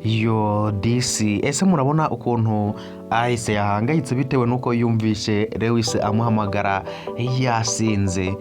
Yo disi ese murabona ukuntu Alice yahangayitse bitewe nuko yumvishe Lewis amuhamagara yasinze.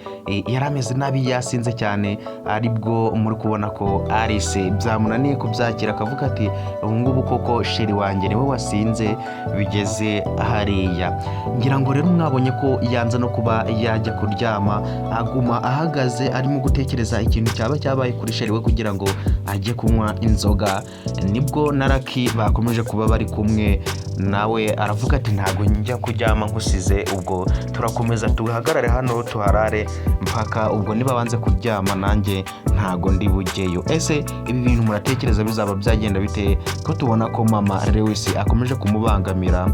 Yari ameze nabi yasinze cyane, aribwo muri kubona ko Alice byamunaniye kubyakira akavuga ati ubu ngubu koko sheri wanjye niwe wasinze bigeze hariya. Ngira ngo rero mwabonye ko yanze no kuba yajya kuryama, aguma ahagaze arimo gutekereza ikintu cyaba cyabaye kuri sheri we kugira ngo ajye kunywa inzoga. Nibwo na Lucky bakomeje kuba bari kumwe, nawe aravuga ati ntago njya kuryama nkusize, ubwo turakomeza tuhagarare hano tuharare mpaka ubwo niba banze kuryama nanjye ntago ndi bujyeyo. Ese ibi bintu muratekereza bizaba byagenda bite ko tubona ko mama Lewis akomeje kumubangamira?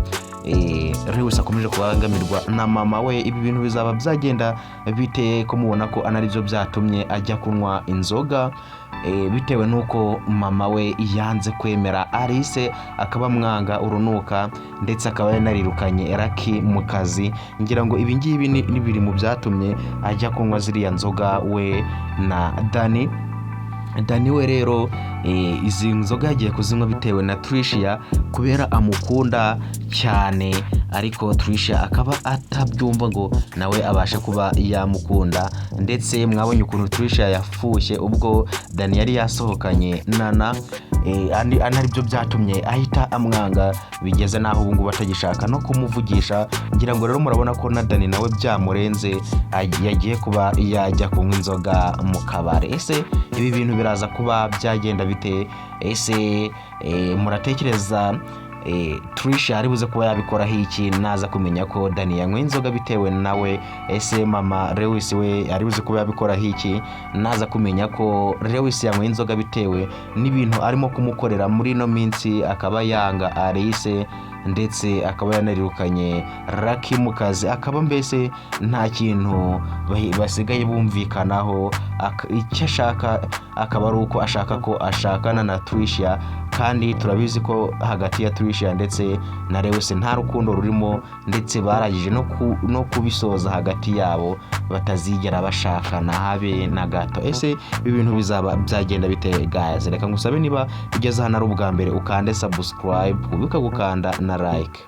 Lewis akomeje kubangamirwa na mama we. Ibi bintu bizaba byagenda bite ko mubona ko anaribyo byatumye ajya kunywa inzoga, bitewe nuko mama we yanze kwemera Alice, akaba mwanga urunuka ndetse akaba yanarirukanye Lucky mu kazi. Ngira ngo ibi ngibi ni biri mu byatumye ajya kunywa ziriya nzoga we na Dani we rero izi nzoga yagiye kuzinywa bitewe na Tricia kubera amukunda cyane, ariko Tricia akaba atabyumva ngo nawe abashe kuba yamukunda. Ndetse mwabonye ukuntu Tricia yafushye ubwo Dani yari yasohokanye Nana, anaribyo byatumye ahita amwanga bigeze naho ubu ngubu atagishaka no kumuvugisha. Ngira ngo rero murabona ko na Dani nawe byamurenze, yagiye kuba yajya kunywa inzoga mu kabari. Ese ibi bintu biraza kuba byagenda bite? Ese muratekereza Tricia ari buze kuba yabikoraho iki naza kumenya ko Dani yanywa inzoga bitewe nawe? Ese mama Lewis we ari buze kuba yabikoraho iki naza kumenya ko Lewis yanywa inzoga bitewe n'ibintu arimo kumukorera muri no minsi, akaba yanga Alice ndetse akaba yanarirukanye Lucky mu kazi, akaba mbese nta kintu basigaye bumvikanaho. Icyo ashaka akaba ari uko ashaka ko ashakana na Tricia, kandi turabizi ko hagati ya Tricia ndetse na Lewis nta rukundo rurimo, ndetse baragije no kubisoza hagati yabo batazigera bashakana habe na gato. Ese ibi bintu bizaba byagenda bite guys? Reka ngusabe niba ugeze hano ari ubwa mbere ukande subscribe, ubika gukanda na like.